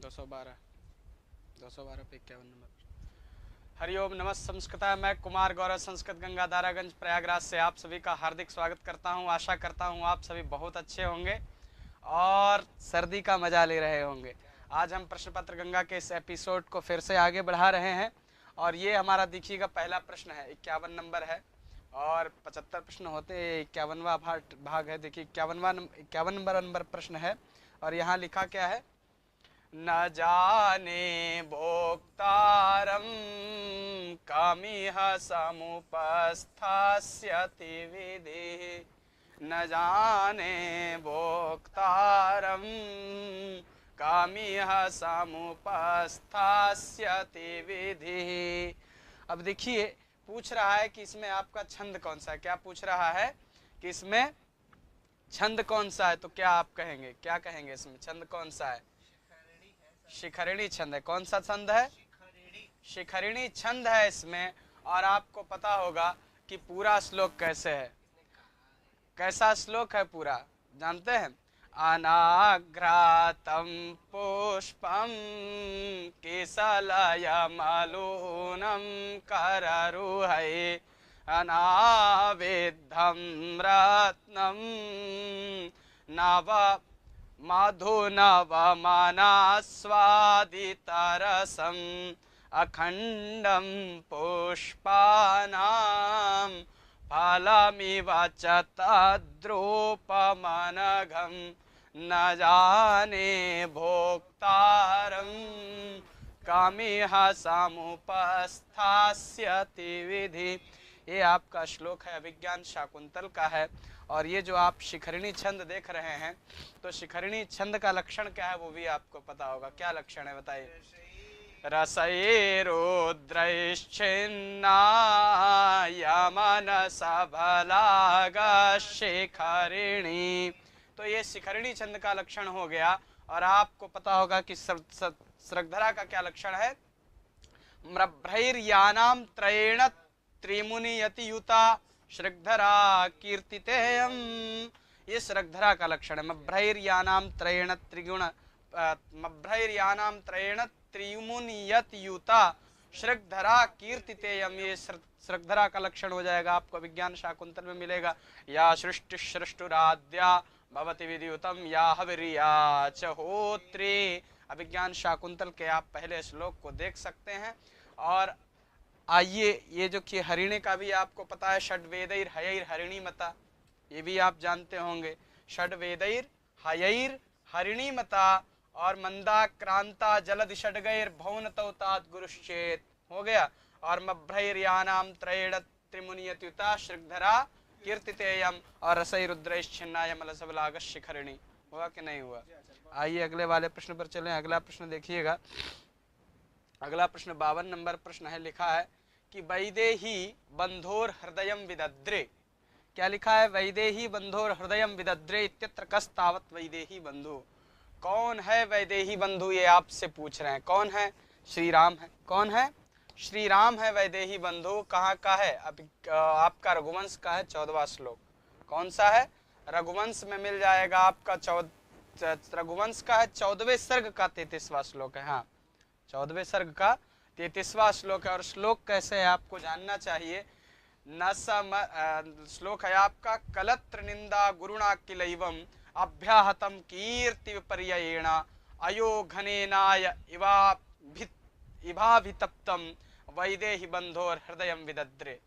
212 212 पे 51 नंबर। हरिओम नमः संस्कृता। मैं कुमार गौरव संस्कृत गंगा दारागंज प्रयागराज से आप सभी का हार्दिक स्वागत करता हूं। आशा करता हूं आप सभी बहुत अच्छे होंगे और सर्दी का मजा ले रहे होंगे। आज हम प्रश्न पत्र गंगा के इस एपिसोड को फिर से आगे बढ़ा रहे हैं और ये हमारा देखिएगा पहला प्रश्न है, 51 नंबर है और 75 प्रश्न होते हैं, 51वां भाग है। देखिए 51 नंबर प्रश्न है और यहाँ लिखा क्या है, न जाने भोक्तारं कामिह समुपस्थास्यति विधिः। न जाने भोक्तारं कामिह समुपस्थास्यति विधिः। अब देखिए पूछ रहा है कि इसमें आपका छंद कौन सा है। क्या पूछ रहा है कि इसमें छंद कौन सा है, तो क्या आप कहेंगे, क्या कहेंगे इसमें छंद कौन सा है? शिखरिणी छंद है। कौन सा छंद है? शिखरिणी छंद है इसमें। और आपको पता होगा कि पूरा श्लोक कैसे है, कैसा श्लोक है पूरा जानते हैं? अनाघ्रातं पुष्पं केसलयमलूनं कररुहै अनाविद्धं रत्नं नव मधुनवमनास्वादितरसम् अखण्डं पुष्पाणां फलमिव च तद्रूपमनघं न जाने भोक्तारं कामिह समुपस्थास्यति विधि। ये आपका श्लोक है, अभिज्ञान शाकुंतल का है। और ये जो आप शिखरिणी छंद देख रहे हैं, तो शिखरिणी छंद का लक्षण क्या है वो भी आपको पता होगा। क्या लक्षण है बताइए? रसैरुद्रैश्चिन्ना यमन सबलाग शिखरिणी। तो ये शिखरिणी छंद का लक्षण हो गया। और आपको पता होगा कि सृगधरा का क्या लक्षण है? म्रभ्रैर्यानाम त्रयेण त्रिमुनियति युता श्रगधरा कीर्तितेयम। ये श्रगधरा का लक्षण है। मभ्रैर्यानाम त्रयेण त्रिमुनियत युता श्रगधरा कीर्तितेयम। ये श्रगधरा का लक्षण हो जाएगा, आपको विज्ञान शाकुंतल में मिलेगा। या सृष्टि सृष्टुराद्या भवति विद्युतम या हविर्या च होत्री। अभिज्ञान शाकुंतल के आप पहले श्लोक को देख सकते हैं। और आइए ये जो कि हरिणी का भी आपको पता है, षड वेदैर हयैर हरिणी मता, ये भी आप जानते होंगे। षड वेदैर हयैर हरिणी मता और मंदाक्रांता जलद षडगैर भौनतौतात गुरुश्चेत हो गया। और मभ्रैर्यानाम त्रयेण त्रिमुनियत्युता श्रगधरा कीर्तितेयम और रसैरुद्रैश्चिन्नायमल सबलाग शिखरिणी। हुआ कि नहीं हुआ? आइए अगले वाले प्रश्न पर चलें। अगला प्रश्न देखिएगा। अगला प्रश्न 52 नंबर प्रश्न है। लिखा है कि वैदेही बंधोर हृदयम विदद्रे। क्या लिखा है? वैदेही बंधोर हृदयम विदद्रे इत्यत्र कस्तावत वैदेही बंधु। कौन है वैदेही बंधु, ये आपसे पूछ रहे हैं। कौन है? श्री राम है। कौन है? श्री राम है वैदेही बंधु। कहाँ का है? आपका रघुवंश का है 14वां श्लोक। कौन सा है? रघुवंश में मिल जाएगा आपका। रघुवंश का है 14वें सर्ग का 33वां श्लोक है। हाँ, 14वें सर्ग का 33वां श्लोक है। और श्लोक कैसे है आपको जानना चाहिए। न सम श्लोक है आपका, कलत्र निंदा गुरुणा किलैवम अभ्याहतम कीर्ति विपर्ययेण अयोघनेनाय इवाभितप्तम वैदेही बंधोर हृदयम विदद्रे।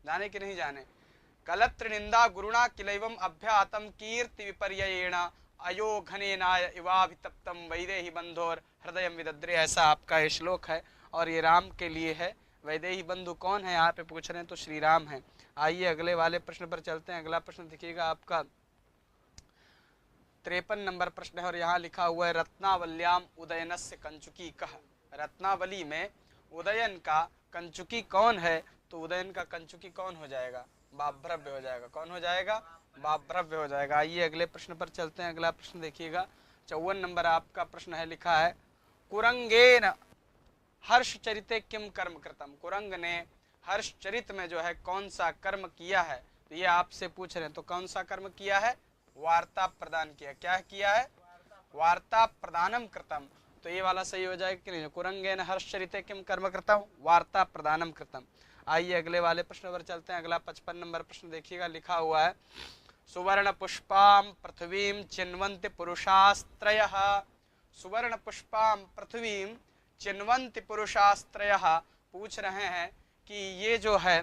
जाने कि नहीं जाने? कलत्र निंदा गुरुणा किलैवम अभ्याहतम कीर्ति विपर्ययेण अयोघनेनाय इवाभितप्तम वैदेही बंधोर हृदयम विदद्रे। ऐसा आपका ये श्लोक है और ये राम के लिए है। वैदेही बंधु कौन है यहाँ पे पूछ रहे हैं, तो श्री राम है। आइए अगले वाले प्रश्न पर चलते हैं। अगला प्रश्न देखिएगा आपका 53 नंबर प्रश्न है और यहाँ लिखा हुआ है, रत्नावल्याम उदयनस्य कंचुकी कह। रत्नावली में उदयन का कंचुकी कौन है? तो उदयन का कंचुकी कौन हो जाएगा? बाभ्रव्य हो जाएगा। कौन हो जाएगा? बाभ्रव्य हो जाएगा। आइए अगले प्रश्न पर चलते हैं। अगला प्रश्न देखिएगा 54 नंबर आपका प्रश्न है। लिखा है, कुरंगेन हर्ष चरिते किम कर्म कृतम। कुरंग ने हर्ष चरित में जो है कौन सा कर्म किया है, तो ये आपसे पूछ रहे हैं। तो कौन सा कर्म किया है? वार्ता प्रदान किया। क्या किया है? वार्ता प्रदानम कृतम। तो ये वाला सही हो जाएगा कि नहीं। कुरंगेन हर्षचरिते किम कर्म कृतम वार्ता प्रदानम कृतम। आइए अगले वाले प्रश्न पर चलते हैं। अगला 55 नंबर प्रश्न देखिएगा, लिखा हुआ है सुवर्ण पुष्पाम पृथ्वीम चिन्वन्ति पुरुषास्त्रयः। सुवर्ण पुष्पाम पृथ्वीम चिन्वन्ति पुरुषास्त्रयः। पूछ रहे हैं कि ये जो है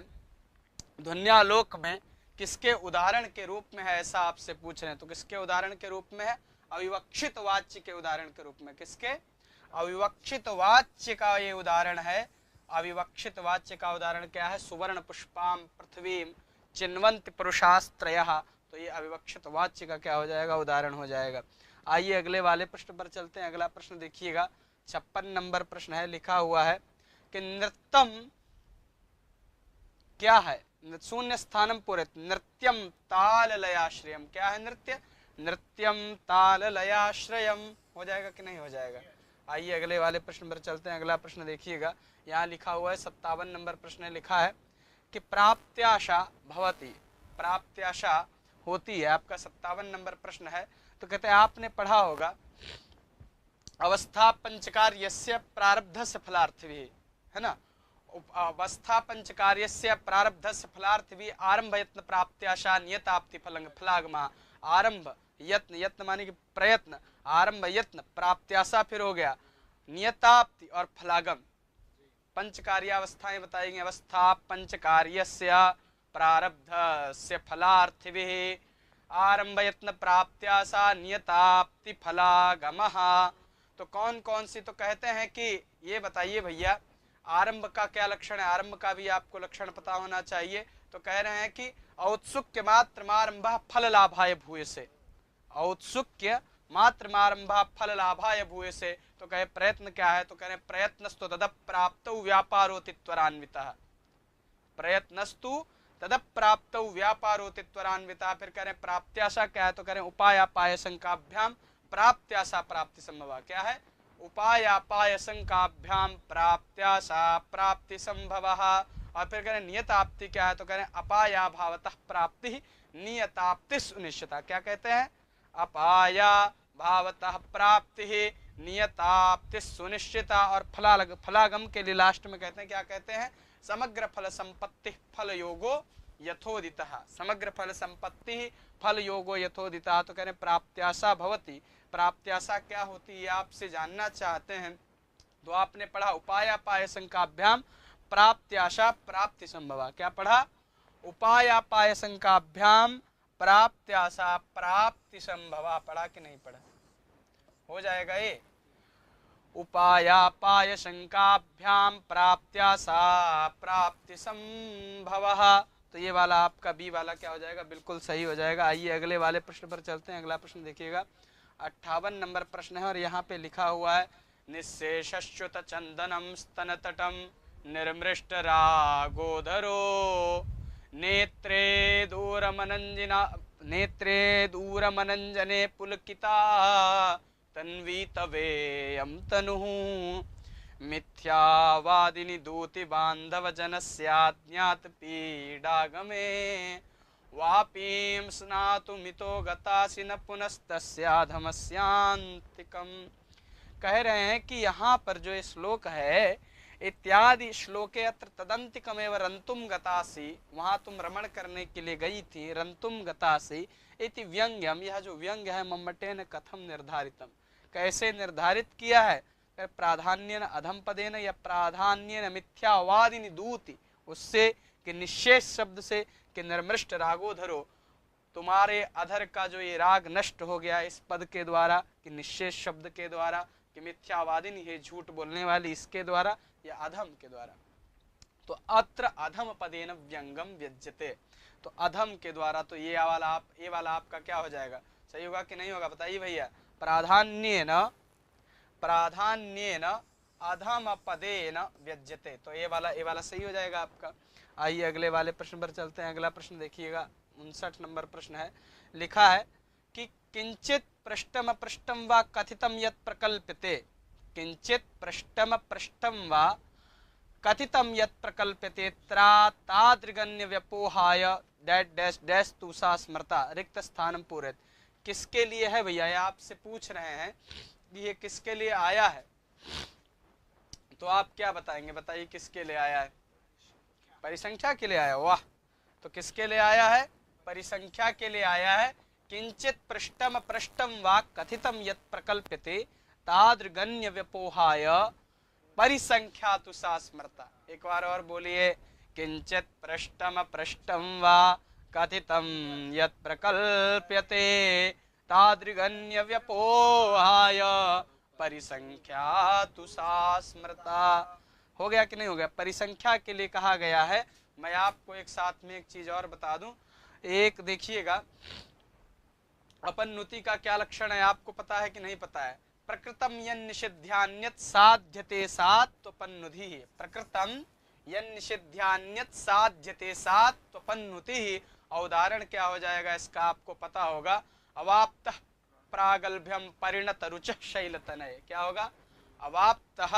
ध्वन्यालोक में किसके उदाहरण के रूप में है, ऐसा आपसे पूछ रहे हैं। तो किसके उदाहरण के रूप में है? अविवक्षित वाच्य के उदाहरण के रूप में। किसके? अविवक्षित वाच्य का ये उदाहरण है। अविवक्षित वाच्य का उदाहरण क्या है? सुवर्ण पुष्पाम पृथ्वीम चिन्वन्ति पुरुषास्त्रयः। तो ये अविवक्षित वाच्य का क्या हो जाएगा? उदाहरण हो जाएगा। आइए अगले वाले प्रश्न पर चलते हैं। अगला प्रश्न देखिएगा, 56 नंबर प्रश्न है। लिखा हुआ है कि नृत्यम क्या है? शून्य स्थानम पूरे। नृत्यम ताल लयाश्रयम। क्या है नृत्य? नृत्यम ताल लयाश्रयम। हो जाएगा कि नहीं हो जाएगा? आइए अगले वाले प्रश्न पर चलते हैं। अगला प्रश्न देखिएगा, यहाँ लिखा हुआ है 57 नंबर प्रश्न है। लिखा है कि प्राप्त्याशा भवति। प्राप्त्याशा होती है। आपका 57 नंबर प्रश्न है। तो कहते हैं आपने पढ़ा होगा अवस्था पंचकार्यस्य प्रारब्धस्य फलार्थी, है ना। अवस्था पंचकार्यस्य प्रारब्धस्य फलार्थी आरंभ यत्न प्राप्त्याशा नियताप्ति फलागमा। आरंभ यत्न, यत्न माने कि प्रयत्न, आरंभ यत्न प्राप्त्याशा फिर हो गया नियताप्ति और फलागम। पंचकार्यावस्थाएं बताएंगे। अवस्था पंचकार्यस्य प्रारब्धस्य फलार्थिभिः आरंभ यत्न प्राप्त्याशा नियताप्ति फलागमः। तो कौन कौन सी? तो कहते हैं कि ये बताइए भैया आरंभ का क्या लक्षण है? आरंभ का भी आपको लक्षण पता होना चाहिए। तो कह रहे हैं कि औत्सुक्य मात्रमारंभ फल लाभाय भूयसे। औत्सुक्य मात्रमारंभ फल लाभाय भूयसे। तो कहे प्रयत्न क्या है? तो कह रहे प्रयत्नस्तु तदप्राप्तौ व्यापारोति त्वरान्वितः। प्रयत्नस्तु तदप्राप्तौ व्यापारोति त्वरान्वितः। फिर कह रहे प्राप्त्याशा क्या है? तो कह रहे उपायापाय शंकाभ्याम प्राप्त्याशा प्राप्ति संभवा। क्या है? उपायापाय शंकाभ्याम प्राप्त्याशा प्राप्ति संभवः। और फिर कह रहे नियताप्ति क्या है? तो कह रहे अपाया भावतः प्राप्ति नियताप्ति सुनिश्चिता। क्या कहते हैं? अपाया भावतः प्राप्ति नियताप्ति सुनिश्चिता। और फलागम के लिए लास्ट में कहते हैं, क्या कहते हैं? समग्र फल संपत्ति फल योगो यथोदितः। समग्र फल संपत्ति फल योगो यथोदितः। तो कह रहे प्राप्त्याशा भवति। प्राप्त्याशा क्या होती है आपसे जानना चाहते हैं। तो आपने पढ़ा उपायापाय शंकाभ्याम प्राप्त्याशा प्राप्ति संभवा। क्या पढ़ा? उपायापाय शंकाभ्याम प्राप्त्याशा प्राप्ति संभवा। पढ़ा कि नहीं पढ़ा? हो जाएगा ये उपायापाय शंकाभ्याम प्राप्त्याशा प्राप्ति संभवः। तो ये वाला आपका बी वाला क्या हो जाएगा? बिल्कुल सही हो जाएगा। आइए अगले वाले प्रश्न पर चलते हैं। अगला प्रश्न देखिएगा, 58 नंबर प्रश्न है। और यहाँ पे लिखा हुआ है निःशेषच्युत चंदनम स्तन तटम निर्मृष्ट रागोधरो नेत्रे दूरमनंजने पुलकिता तन्वी तवेयं तनुः मिथ्यावादिनी दूति बांधव जनस्याज्ञात पीडागमे वापीं स्नातु मितो गतासि न पुनस्तस्याधमस्यांतिकम। कह रहे हैं कि यहाँ पर जो ये श्लोक है, इत्यादि श्लोके अत्र तदंतिकमेव रंतुम गतासि, वहाँ तुम रमण करने के लिए गई थी, रंतुम गतासि इति व्यंग्यम। यह जो व्यंग्य है मम्मटेन कथम निर्धारितम, कैसे निर्धारित किया है? प्राधान्यन अधम पदेन या प्राधान्यन मिथ्यावादिनी दूति, उससे कि निश्शेष शब्द से कि निर्मृष्ट रागोधरो, तुम्हारे अधर का जो ये राग नष्ट हो गया इस पद के द्वारा, कि निश्शेष शब्द के द्वारा, कि मिथ्यावादिनी है झूठ बोलने वाली, इसके द्वारा या अधम के द्वारा। तो अत्र अधम पदेन व्यंगम व्यज्यते। तो अधम के द्वारा। तो ये वाला आपका क्या हो जाएगा? सही होगा कि नहीं होगा? बताइए भैया। प्राधान्येन अधम पदेन व्यज्यते। तो ये वाला सही हो जाएगा आपका। आइए अगले वाले प्रश्न पर चलते हैं। अगला प्रश्न देखिएगा, 59 नंबर प्रश्न है। लिखा है कि किंचित पृष्ठम पृष्ठम वा कथितम यत् प्रकल्प्यते। किंचित पृष्ठम पृष्ठम वा कथितम यत् प्रकल्प्यते तादृगण्य व्यपोहाय डैश डैश डैश तुषा स्मृता रिक्त स्थानम पूरित। किसके लिए है भैया? ये आपसे पूछ रहे हैं कि ये किसके लिए आया है? तो आप क्या बताएंगे, बताइए किसके लिए आया है? परिसंख्या के लिए आया। वाह, तो किसके लिए आया है? परिसंख्या के लिए आया है। किंचित पृष्ठम पृष्ठम वा कथितम यत् प्रकल्प्यते तादृगण्य व्यपोहाय परिसंख्या तु सा स्मृता। एक बार और बोलिए, किंचित पृष्ठम पृष्ठम वा कथितम यत् प्रकल्प्यते तादृगण्य व्यपोहाय परिसंख्या तु सा स्मृता। हो गया कि नहीं हो गया? परिसंख्या के लिए कहा गया है। मैं आपको एक साथ में एक चीज और बता दूं। एक देखिएगा, अपनुति का क्या लक्षण है आपको पता है कि नहीं पता है? प्रकृतम यन निषिध्यान्यत साध्यते सात्वपन्नुति। प्रकृतम यन निषिध्यान्यत साध्यते सात्वपन्नुति। और उदाहरण क्या हो जाएगा इसका आपको पता होगा। अवाप्तः प्रागल्भ्यम परिणत रुचः शैलतनये। क्या होगा? अवाप्तः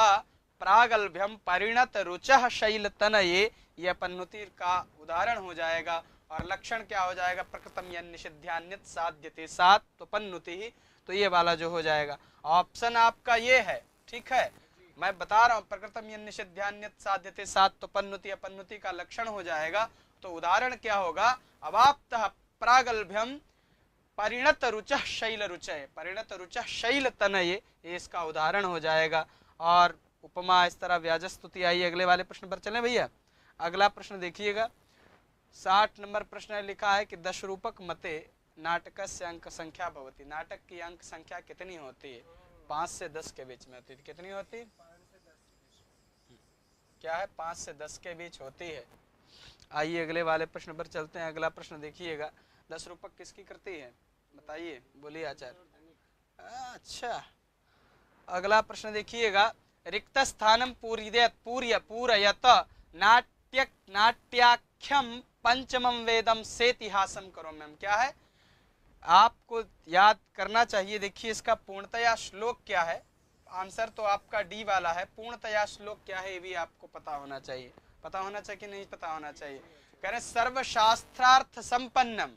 प्रागल्भ्यम परिणत रुचः शैलतनये। ये अपनुति का उदाहरण हो जाएगा। और लक्षण क्या हो जाएगा? प्रकृतम यन निषिध्यान्यत साध्यते सात्वपन्नुति। तो ये वाला जो हो जाएगा, ऑप्शन आपका ये है। ठीक है, मैं बता रहा हूं, प्रकृतम यन निषिध्यान्यत साध्यते सात्वपन्नुति अपन्नुति का लक्षण हो जाएगा। तो उदाहरण क्या होगा? अवाप्तः प्रागल्भ्यम परिणत रुचः शैल रुचय। परिणत रुचः शैल तनये, ये इसका उदाहरण हो जाएगा। और उपमा इस तरह व्याजस्तुति। आइए अगले वाले प्रश्न पर चलें भैया। अगला प्रश्न देखिएगा, 60 नंबर प्रश्न लिखा है कि दश रूपक मते नाटकस्य अंक संख्या भवति। नाटक की अंक संख्या कितनी होती है? 5 से 10 के बीच में होती है। कितनी होती है? क्या है? 5 से 10 के बीच होती है। आइए अगले वाले प्रश्न पर चलते हैं। अगला प्रश्न देखिएगा, 10 रूपक किसकी कृति है? बताइए, बोलिए आचार्य। अच्छा, अगला प्रश्न देखिएगा, रिक्त स्थानम पूरयत नाट्याख्यम पंचमम वेदम सेतिहासम करोम्यम। क्या है? आपको याद करना चाहिए। देखिए इसका पूर्णतया श्लोक क्या है। आंसर तो आपका डी वाला है। पूर्णतया श्लोक क्या है ये भी आपको पता होना चाहिए। पता होना चाहिए कि नहीं पता होना चाहिए? कह रहे सर्वशास्त्रार्थ संपन्नम,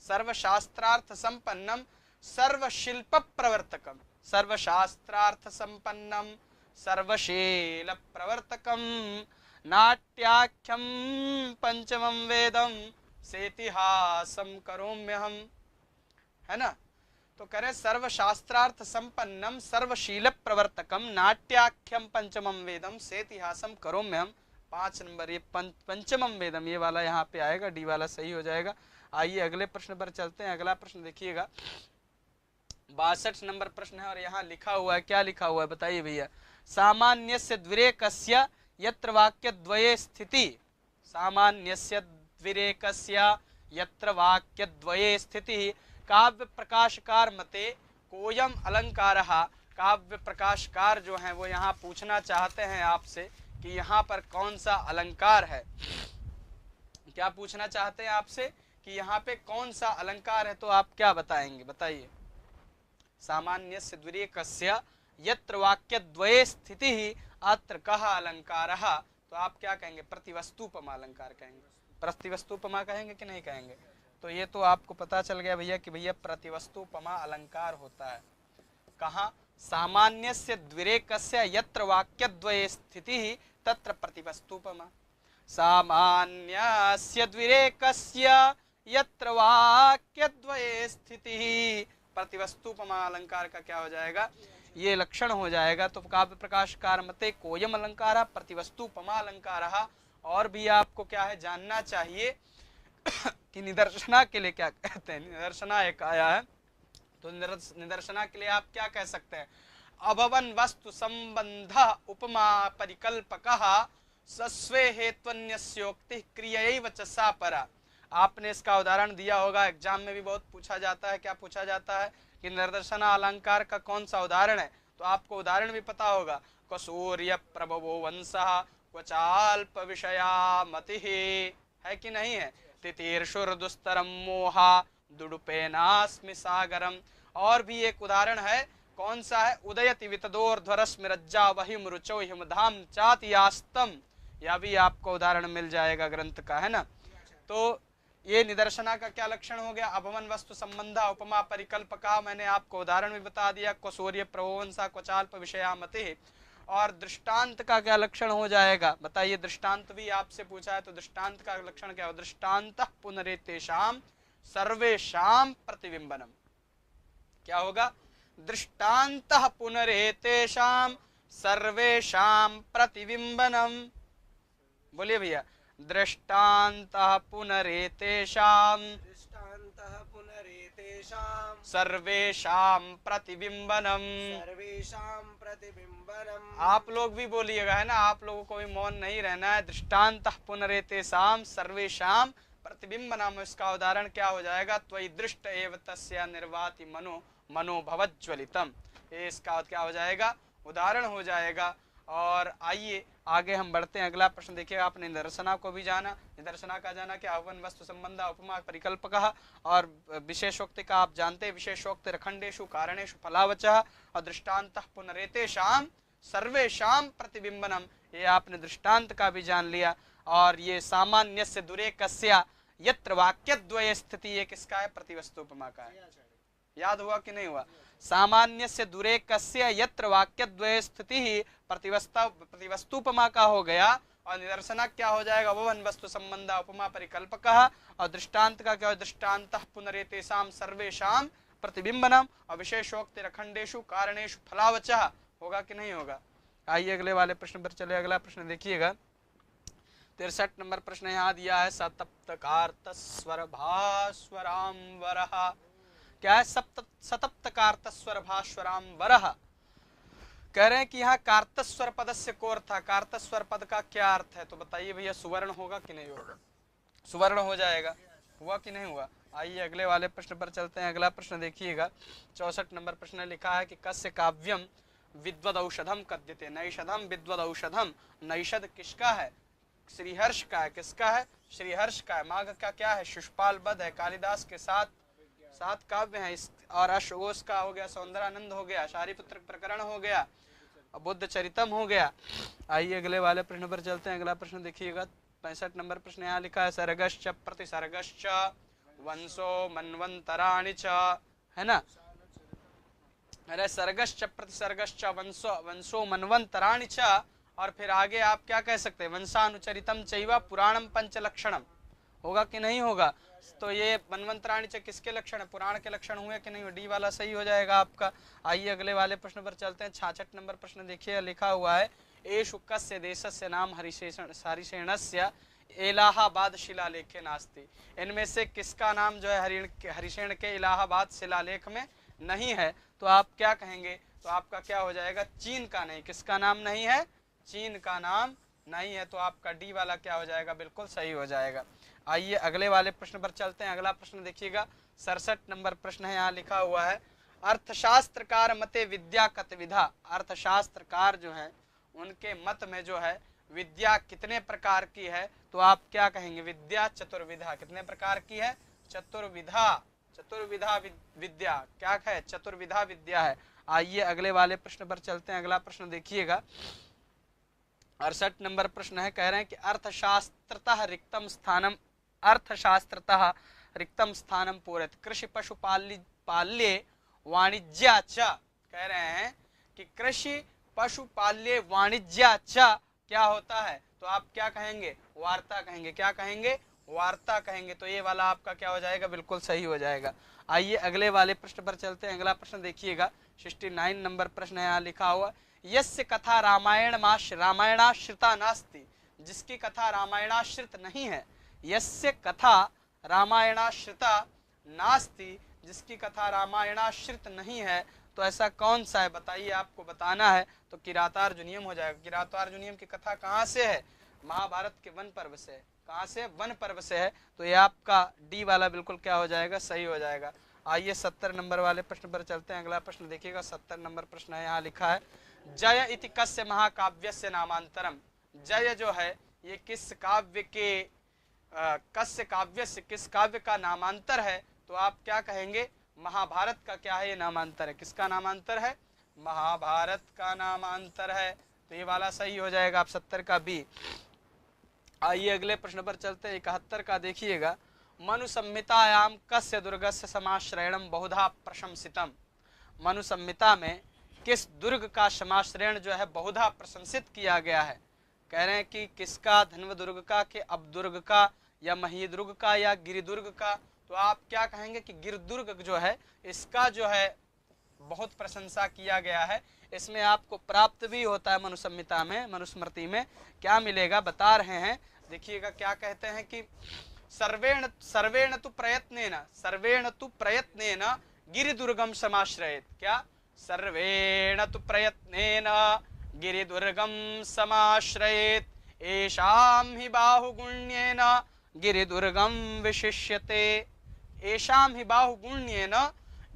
सर्वशास्त्रार्थ संपन्नम सर्वशिल्प प्रवर्तकम। सर्वशास्त्रार्थ संपन्नम सर्वशील प्रवर्तकम नाट्याख्यम पंचमम वेदम सेतिहासम करोम्यहम। है ना? तो कह रहे सर्वशास्त्रार्थ संपन्नम सर्वशील प्रवर्तकम नाट्याख्यम पंचमम वेदम सेतिहासम करोम्यहम। 5 नंबर ये पंचमम वेदम, ये वाला यहाँ पे आएगा, डी वाला सही हो जाएगा। आइए अगले प्रश्न पर चलते हैं। अगला प्रश्न देखिएगा, 62 नंबर प्रश्न है। और यहाँ लिखा हुआ है, क्या लिखा हुआ है बताइए भैया? सामान्यस्य द्विरेकस्य यत्र वाक्यद्वये स्थिति। सामान्यस्य द्विरेकस्य यत्र वाक्यद्वये स्थिति काव्य प्रकाशकार मते कोयम अलंकारः। काव्य प्रकाशकार जो हैं वो यहाँ पूछना चाहते हैं आपसे कि यहाँ पर कौन सा अलंकार है। क्या पूछना चाहते हैं आपसे कि यहाँ पे कौन सा अलंकार है? तो आप क्या बताएंगे, बताइए। सामान्यस्य द्विरेकस्य यत्र वाक्यद्वये स्थितिः अत्र कः अलंकारः। तो आप क्या कहेंगे? प्रतिवस्तुपमा अलंकार कहेंगे। प्रतिवस्तुपमा कहेंगे कि नहीं कहेंगे? तो ये तो आपको पता चल गया भैया कि भैया प्रतिवस्तुपमा अलंकार होता है कहाँ? सामान्यस्य द्विरेकस्य यत्र वाक्यद्वये स्थितिः तत्र प्रतिवस्तुपमा। सामान्यस्य द्विरेकस्य यत्र वाक्यद्वये स्थितिः प्रतिवस्तुपमा अलंकार का क्या हो जाएगा? ये लक्षण हो जाएगा। तो काव्य प्रकाशकार मते कोयम अलंकार प्रतिवस्तुपमा अलंकार। और भी आपको क्या है जानना चाहिए कि निदर्शना के लिए क्या कहते हैं। निदर्शना एक आया है, तो निदर्शना के लिए आप क्या कह सकते हैं? अभवन वस्तु संबंध उपमा परिकल्पकः सस्वे हेत्वन्यस्योक्ति क्रियैव च सा परा। आपने इसका उदाहरण दिया होगा, एग्जाम में भी बहुत पूछा जाता है। क्या पूछा जाता है कि निदर्शना अलंकार का कौन सा उदाहरण है? तो आपको उदाहरण भी पता होगा। क्व सूर्य प्रभवो वंशः क्वचाल्प विषया मतिः। है कि नहीं है? तितीर्षुर दुस्तरम मोहा दुडुपेनास्मि सागरम। और भी एक उदाहरण है, कौन सा है? उदयति वितदोर्ध्वरस्मिरज्जा वहिम रुचो हिमधाम चातियास्तम। यह भी आपको उदाहरण मिल जाएगा ग्रंथ का, है ना? तो ये निदर्शना का क्या लक्षण हो गया? अभवन वस्तु संबंधा उपमा परिकल्पका। मैंने आपको उदाहरण भी बता दिया। क्व सूर्य प्रभुवंशा क्वचाल्प विषया मतिः। और दृष्टांत का क्या लक्षण हो जाएगा बताइए। दृष्टांत भी आपसे पूछा है तो दृष्टांत का लक्षण क्या हो? दृष्टांत पुनरेतेषां सर्वेषां प्रतिबिंबनम। क्या होगा? दृष्टांत पुनरेतेषां सर्वेषां प्रतिबिंबनम। बोलिए भैया। दृष्टांत पुनरेतेषां सर्वेषां प्रतिबिंबनम। आप लोग भी बोलिएगा, है ना, आप लोगों को भी मौन नहीं रहना है। दृष्टांत पुनरेतेषां सर्वेषां प्रतिबिंबनम, इसका उदाहरण क्या हो जाएगा? त्वयि दृष्ट एव तस्य निर्वाति मनो मनोभवज्वलितम। इसका क्या हो जाएगा? उदाहरण हो जाएगा। और आइए आगे हम बढ़ते हैं। अगला प्रश्न देखिएगा। आपने निदर्शना को भी जाना। निदर्शना का जाना क्या? अवन वस्तु संबंध उपमा परिकल्पक। और विशेषोक्ति का आप जानते हैं, विशेषोक्ति रखंडेषु कारणेषु फलावचः और दृष्टांतः पुनरेतेषां सर्वेषां प्रतिबिंबनम, ये आपने दृष्टांत का भी जान लिया। और ये सामान्यस्य दुरेकस्य यत्र वाक्यद्वये स्थिति, ये किसका है? प्रतिवस्तु उपमा का है। याद हुआ कि नहीं हुआ? सामान्यस्य दुरेकस्य यत्र वाक्यद्वये स्थिति प्रतिवस्तुपमा का हो गया। और निदर्शना क्या हो जाएगा? भवन वस्तु संबंध उपमा परिकल्पक। और दृष्टांत का क्या हो? दृष्टांतः पुनरेतेषां सर्वेषां प्रतिबिंबनम और विशेषोक्ति रखंडेषु कारणेषु फलावचः। होगा कि नहीं होगा? आइए अगले वाले प्रश्न पर चले। अगला प्रश्न देखिएगा। 63 नंबर प्रश्न यहाँ दिया है। सतप्तकार्तस्वर भास्वरांवरः। क्या है? सतप्तकार्तस्वर भास्वरांवरः। कह रहे हैं कि यहाँ कार्तस्वर पद से को अर्थ था। कार्तस्वर पद का क्या अर्थ है? तो बताइए भैया, सुवर्ण होगा कि नहीं होगा? सुवर्ण हो जाएगा। हुआ कि नहीं हुआ? आइए अगले वाले प्रश्न पर चलते हैं। अगला प्रश्न देखिएगा। 64 नंबर प्रश्न लिखा है कि कस्य काव्यम विद्वद औषधम कद्यते। नैषधम विद्वद औषधम। नैषध किसका है? श्रीहर्ष का है। किसका है? श्रीहर्ष का है। माघ का क्या है? शिशुपाल बध है। कालिदास के सात काव्य हैं। और अश्वघोष का हो गया सौंदरानंद हो गया, शारिपुत्र प्रकरण हो गया, बुद्ध चरितम हो गया। आइए अगले वाले प्रश्न पर चलते हैं। अगला प्रश्न देखिएगा। 65 नंबर प्रश्न यहाँ लिखा है। सर्गश्च प्रतिसर्गश्च वंशो मन्वंतराणि च, है ना? अरे सर्गश्च प्रतिसर्गश्च वंशो मन्वंतराणि च। और फिर आगे आप क्या कह सकते हैं? वंशानुचरितम चैव पुराणम पंचलक्षणम। होगा कि नहीं होगा? तो ये मन्वंतराणि च किसके लक्षण है? पुराण के लक्षण हुए कि नहीं? डी वाला सही हो जाएगा आपका। आइए अगले वाले प्रश्न पर चलते हैं। 66 नंबर प्रश्न देखिए। लिखा हुआ है एषु कस्य देशस्य नाम हरिसेनस्य इलाहाबाद शिलालेखे नास्ति। इनमें से किसका नाम जो है हरिसेन के इलाहाबाद शिलालेख में नहीं है? तो आप क्या कहेंगे? तो आपका क्या हो जाएगा? चीन का नहीं। किसका नाम नहीं है? चीन का नाम नहीं है। तो आपका डी वाला क्या हो जाएगा? बिल्कुल सही हो जाएगा। आइए अगले वाले प्रश्न पर चलते हैं। अगला प्रश्न देखिएगा। 67 नंबर प्रश्न है। यहाँ लिखा हुआ है अर्थशास्त्रकार मते विद्या कतविधा। अर्थशास्त्रकार जो है उनके मत में जो है विद्या कितने प्रकार की है? तो आप क्या कहेंगे? विद्या चतुर्विधा। कितने प्रकार की है? चतुर्विधा। चतुर्विधा विद्या क्या है? चतुर्विधा विद्या है। आइए अगले वाले प्रश्न पर चलते हैं। अगला प्रश्न देखिएगा। 68 नंबर प्रश्न है। कह रहे हैं कि अर्थशास्त्रतः रिक्तम स्थानम पूरयत। कृषि पशुपाल्ये वाणिज्या च। कह रहे हैं कि कृषि पशुपाल्ये वाणिज्या च क्या होता है? तो आप क्या कहेंगे? वार्ता कहेंगे। क्या कहेंगे? वार्ता कहेंगे। तो ये वाला आपका क्या हो जाएगा? बिल्कुल सही हो जाएगा। आइए अगले वाले प्रश्न पर चलते हैं। अगला प्रश्न देखिएगा। 69 नंबर प्रश्न है। यहाँ लिखा हुआ यस्य कथा रामायणाश्रिता नास्ति। जिसकी कथा रामायणाश्रित नहीं है। यस्य कथा रामायणाश्रिता नास्ति। जिसकी कथा रामायणाश्रित नहीं है। तो ऐसा कौन सा है? बताइए, आपको बताना है। तो किरातार्जुनीयम हो जाएगा। किरातार्जुनीयम की कथा कहाँ से है? महाभारत के वन पर्व से। कहाँ से? वन पर्व से है। तो ये आपका डी वाला बिल्कुल क्या हो जाएगा? सही हो जाएगा। आइए 70 नंबर वाले प्रश्न पर चलते हैं। अगला प्रश्न देखिएगा। 70 नंबर प्रश्न है। यहाँ लिखा है जय इति कस्य महाकाव्यस्य नामांतरम। जय जो है ये किस काव्य के कस्य काव्य से, किस काव्य का नामांतर है? तो आप क्या कहेंगे? महाभारत का क्या है? ये नामांतर है। किसका नामांतर है? महाभारत का नामांतर है। तो ये वाला सही हो जाएगा। आप 70 का बी। आइए अगले प्रश्न पर चलते हैं। 71 का देखिएगा। मनु संहितायाम कस्य दुर्गस्य समाश्रयणम बहुधा प्रशंसितम। मनु संहिता में किस दुर्ग का समाश्रयण जो है बहुधा प्रशंसित किया गया है। कह रहे हैं कि किसका, धन्व दुर्ग का, कि अब दुर्ग का, या मही दुर्ग का, या गिरिदुर्ग का। तो आप क्या कहेंगे कि गिरदुर्ग जो है इसका जो है बहुत प्रशंसा किया गया है। इसमें आपको प्राप्त भी होता है मनुसंहिता में, मनुस्मृति में क्या मिलेगा बता रहे हैं। देखिएगा क्या कहते हैं कि सर्वेण सर्वेण तु प्रयत्नेन गिरिदुर्गम समाश्रयेत। क्या? सर्वेण तु प्रयत्नेन गिरिदुर्गम समाश्रयेत एषां हि बाहुगुण्येन गिरिदुर्गम विशिष्यते। एषां हि बाहुगुण्येन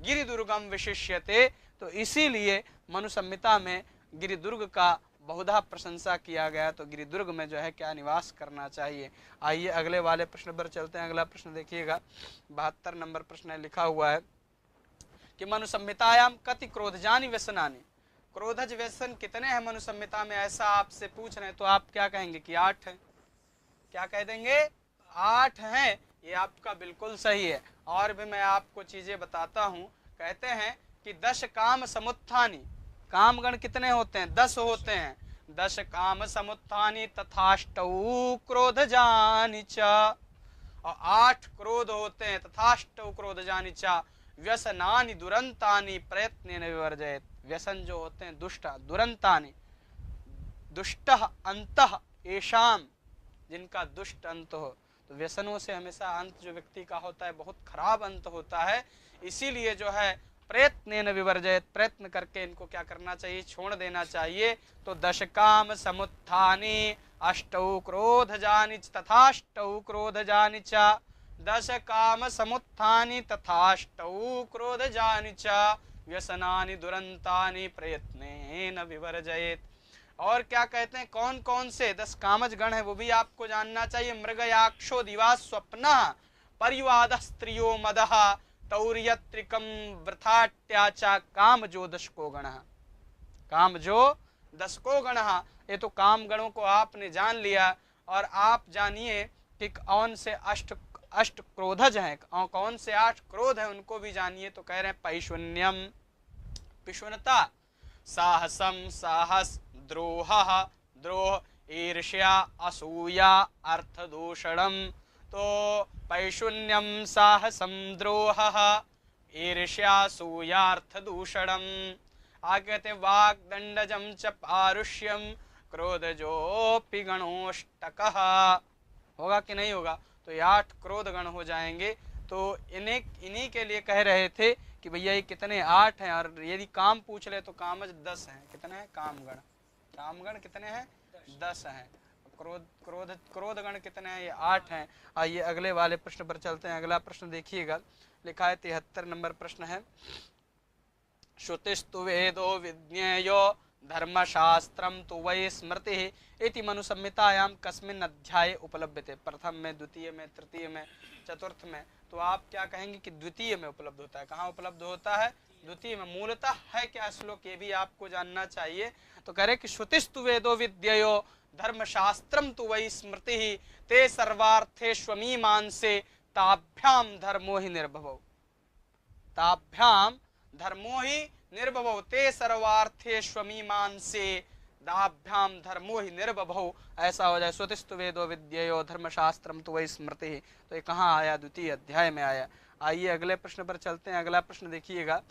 गिरिदुर्गम विशिष्यते। तो इसीलिए मनुसंहिता में गिरिदुर्ग का बहुधा प्रशंसा किया गया। तो गिरिदुर्ग में जो है क्या निवास करना चाहिए। आइए अगले वाले प्रश्न पर चलते हैं। अगला प्रश्न देखिएगा, 72 नंबर प्रश्न है, लिखा हुआ है कि मनुसंहितायाम कति क्रोधजानि व्यसनानि। क्रोधज व्यसन कितने हैं मनुसंहिता में, ऐसा आपसे पूछ रहे हैं। तो आप क्या कहेंगे कि 8 है। क्या कह देंगे? 8 हैं। ये आपका बिल्कुल सही है। और भी मैं आपको चीजें बताता हूँ। कहते हैं कि 10 काम समुत्थानी, कामगण कितने होते हैं? 10 होते हैं। 10 काम समुत्थानी तथाष्टौ क्रोधजानि च। और 8 क्रोध होते हैं। तथाष्टौ क्रोधजानि च व्यसनानि दुरंतानि प्रयत्नेन विवर्जयेत्। व्यसन जो होते हैं दुष्ट, दुरंतानि दुष्टः अंतः येषां, जिनका दुष्ट अंत हो। तो व्यसनों से हमेशा अंत जो व्यक्ति का होता है बहुत खराब अंत होता है। इसीलिए जो है प्रयत्नेन विवर्जयेत्, प्रयत्न करके इनको क्या करना चाहिए? छोड़ देना चाहिए। तो 10 काम समुत्थानि अष्टौ क्रोधजानि तथाष्टौ क्रोधजानि च। 10 काम समुत्थानि तथाष्टौ क्रोधजानि च व्यसनानि दुरंतानि प्रयत्नेन विवर्जयेत्। और क्या कहते हैं, कौन कौन से 10 कामज गण है वो भी आपको जानना चाहिए। मृगयाक्षो दिवा स्वप्न परिवाद स्त्रियो मदः तौर्यत्रिकम वृथाट्याचा काम जो 10 को गण। काम जो 10 को गण। ये तो काम गणों को आपने जान लिया। और आप जानिए कि कौन से अष्ट क्रोधज हैं, कौन से 8 क्रोध हैं उनको भी जानिए। तो कह रहे हैं पैशून्यम, पिशुनता, साहसम, साहस, द्रोह, द्रोह, ईर्ष्या, असूया, अर्थदूषणम। तो पैशून्यम, साहसम, द्रोह, ईर्ष्या, असूया, अर्थदूषणम। आगे कहते वाक् दंडजम च पारुष्यम क्रोधजोपि गणोष्टकः। होगा कि नहीं होगा? तो ये 8 क्रोध गण हो जाएंगे। तो इन्हीं के लिए कह रहे थे कि भैया ये कितने 8 हैं। और यदि काम पूछ ले तो कामज 10 हैं। कितने हैं कामगण? कामगण कितने हैं? 10 हैं। क्रोध गण कितने हैं? ये 8 हैं। आइए अगले वाले प्रश्न पर चलते हैं। अगला प्रश्न देखिएगा, लिखा है 73 नंबर प्रश्न है। श्रुतिस्तु वेदो विज्ञेयो धर्मशास्त्रम तु वै स्मृति इति मनुसंहितायां कस्मिन् अध्याये उपलभ्यते। प्रथम में, द्वितीय में, तृतीय में, चतुर्थ में। तो आप क्या कहेंगे कि द्वितीय में उपलब्ध होता है। कहाँ उपलब्ध होता है? द्वितीय में। मूलतः है क्या श्लोक, ये भी आपको जानना चाहिए। तो कह रहे कि श्रुतिस्तु वेदो विद्ययो धर्मशास्त्रम तु वै स्मृति ते सर्वार्थेष्वमीमांसे ताभ्याम धर्मो हि निर्भवौ। ताभ्याम धर्मो ही निर्भवौ ते सर्वार्थेष्वमीमांसे दाभ्याम धर्मो ही निर्भवौ। ऐसा हो जाए। श्रुतिस्तु वेदो विद्ययो धर्मशास्त्रम तु वै स्मृति। तो ये कहाँ आया? द्वितीय अध्याय में आया। आइए अगले प्रश्न पर चलते हैं। अगला प्रश्न देखिएगा,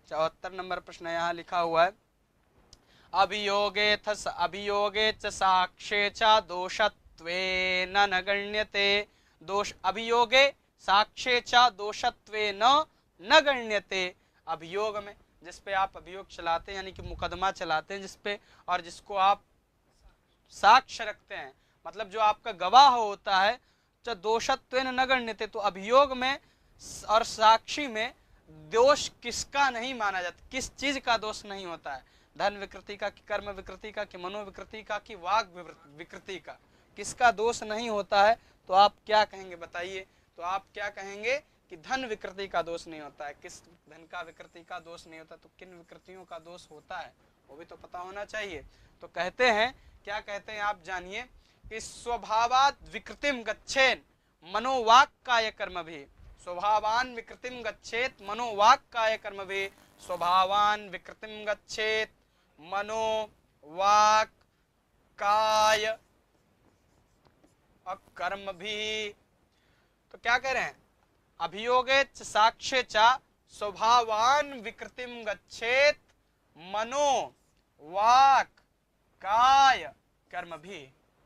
74 नंबर प्रश्न यहाँ लिखा हुआ है अभियोगे च साक्ष्ये च दोषत्वेन न गण्यते। दोष अभियोगे साक्ष्ये च दोषत्वेन न गण्यते। अभियोग में, जिस पे आप अभियोग चलाते हैं यानी कि मुकदमा चलाते हैं जिस पे, और जिसको आप साक्ष्य रखते हैं, मतलब जो आपका गवाह होता है, तो दोषत्वेन न गण्यते। तो अभियोग में और साक्षी में दोष किसका नहीं माना जाता? किस चीज का दोष नहीं होता है? धन विकृति का, कि कर्म विकृति का, कि मनोविकृति का, कि वाग विकृति का? किसका दोष नहीं होता है? तो आप क्या कहेंगे बताइए। तो आप क्या कहेंगे कि धन विकृति का दोष नहीं होता है। किस धन का विकृति का दोष नहीं होता? तो किन विकृतियों का दोष होता है वो भी तो पता होना चाहिए। तो कहते हैं, क्या कहते हैं आप जानिए कि स्वभावात् विकृतिम गच्छेन मनोवाक् काय कर्म भी। स्वभावान विकृतिम गच्छेत मनोवाक् काय कर्म भी स्वभावान विकृतिम गच्छेत मनो वाक काय और कर्म भी। तो क्या कह रहे हैं, अभियोगे च साक्ष्ये च स्वभावान विकृतिम गच्छेत मनो वाक काय कर्म भी।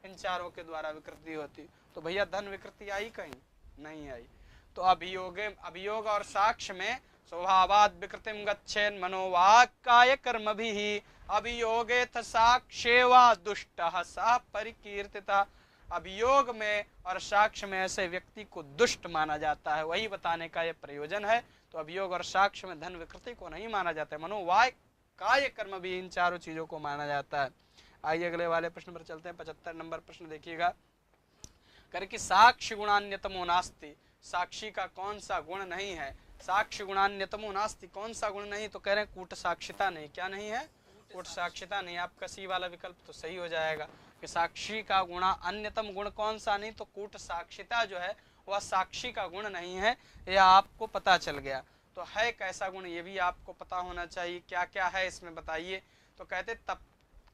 इन चारों के द्वारा विकृति होती। तो भैया धन विकृति आई कहीं नहीं आई। तो अभियोग और साक्ष्य में स्वभावाद विकृतिम गच्छेन मनोवाक काय कर्म भी अभियोगे थ साक्ष्ये वा दुष्टः सः परिकीर्तितः। अभियोग में और साक्ष्य में ऐसे व्यक्ति को दुष्ट माना जाता है, वही बताने का ये प्रयोजन है। तो अभियोग और साक्ष्य में धन विकृति को नहीं माना जाता है, मनोवाक काय कर्म भी इन चारों चीजों को माना जाता है। आइए अगले वाले प्रश्न पर चलते हैं। 75 नंबर प्रश्न देखिएगा, कर कि साक्ष्य गुणान्यतमो नास्ति। साक्षी का कौन सा गुण नहीं है? साक्ष्य गुणान्यतमो नास्ति, कौन सा गुण नहीं? तो कह रहे हैं कूट साक्षिता नहीं। क्या नहीं है? कूट साक्षिता नहीं। आपका सी वाला विकल्प तो सही हो जाएगा कि साक्षी का गुण अन्यतम गुण कौन सा नहीं, तो कूट साक्षिता जो है वह साक्षी का गुण नहीं है। यह आपको पता चल गया। तो है कैसा गुण ये भी आपको पता होना चाहिए। क्या क्या है इसमें बताइए। तो कहते तब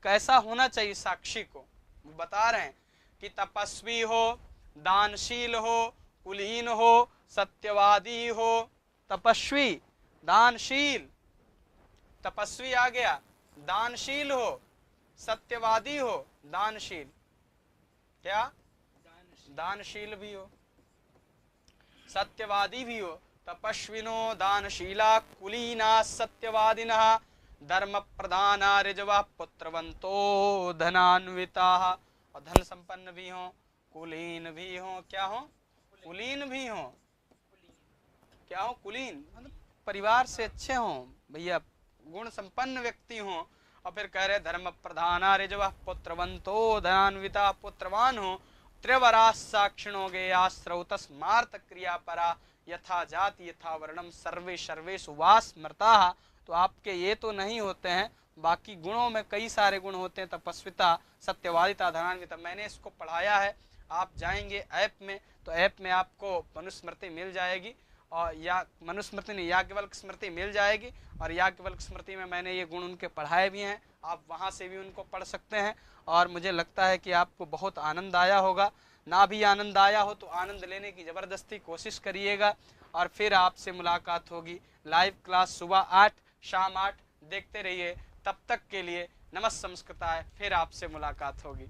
कैसा होना चाहिए साक्षी को, वो बता रहे हैं कि तपस्वी हो, दानशील हो, कुलीन हो, सत्यवादी हो। तपस्वी, दानशील, तपस्वी आ गया, दानशील हो, सत्यवादी हो, दानशील, क्या दानशील भी हो, सत्यवादी भी हो। तपस्विनो दानशीला कुलीना सत्यवादिनः धर्म प्रधाना ऋजवा पुत्रवंतो धनान्विता। और धन संपन्न भी हो, कुलीन भी हो। क्या हो? कुलीन भी हो। क्या हो? कुलीन मतलब परिवार से अच्छे हो भैया, गुण संपन्न व्यक्ति हो। और फिर कह रहे धर्म प्रधाना ऋजवा पुत्रवंतो धनान्विता, पुत्रवान हो। त्रिवरा साक्षिणो गे आश्रौतस मार्त क्रिया परा यथा जाति यथा वर्णम सर्वे सर्वेषु वा स्मृता। तो आपके ये तो नहीं होते हैं, बाकी गुणों में कई सारे गुण होते हैं, तपस्विता, सत्यवादिता, धनान्विता। मैंने इसको पढ़ाया है, आप जाएंगे ऐप में तो ऐप में आपको मनुस्मृति मिल जाएगी, और या मनुस्मृति नहीं याज्ञवल्क्य स्मृति मिल जाएगी। और याज्ञवल्क्य स्मृति में मैंने ये गुण उनके पढ़ाए भी हैं, आप वहाँ से भी उनको पढ़ सकते हैं। और मुझे लगता है कि आपको बहुत आनंद आया होगा। ना भी आनंद आया हो तो आनंद लेने की ज़बरदस्ती कोशिश करिएगा। और फिर आपसे मुलाकात होगी लाइव क्लास सुबह 8 शाम 8 देखते रहिए। तब तक के लिए नमः संस्कृताय, फिर आपसे मुलाकात होगी।